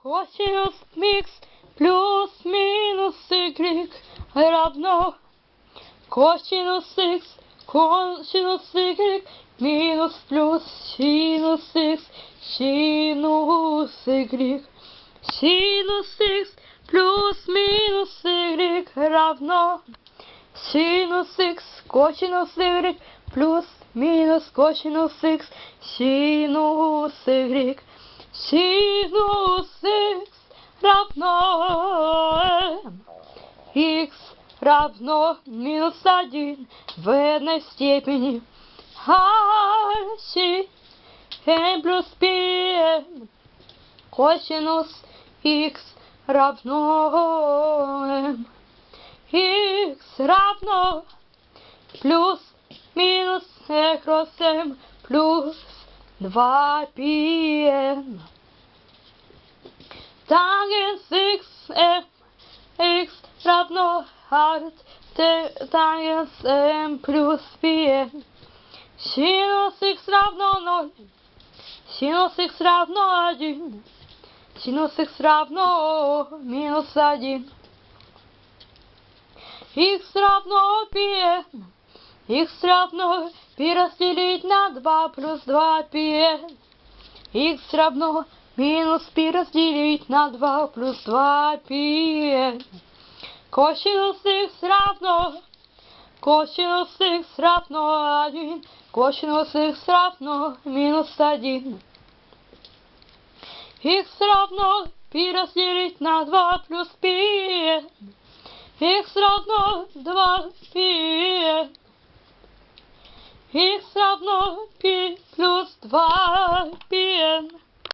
Косинус микс плюс минус y равно косинус x косинус y минус плюс синус x синус y. Синус x плюс минус y равно синус x косинус y плюс минус косинус x синус y. Синус x равно x равно минус 1 в n степени си n плюс p косинус x равно m. X равно плюс минус кросс m плюс 2πn. Тангенс x m x равно арт тангенс m плюс πn. Синус x равно 0. Синус x равно 1. Синус x равно минус 1. X равно πn. X равно π разделить на 2 плюс 2πn. X равно минус π разделить на 2 плюс 2πn. Косинус x равно 1. Косинус x равно минус 1. X равно π разделить на 2 плюс πn. X равно 2πn. X равно π плюс 2πn.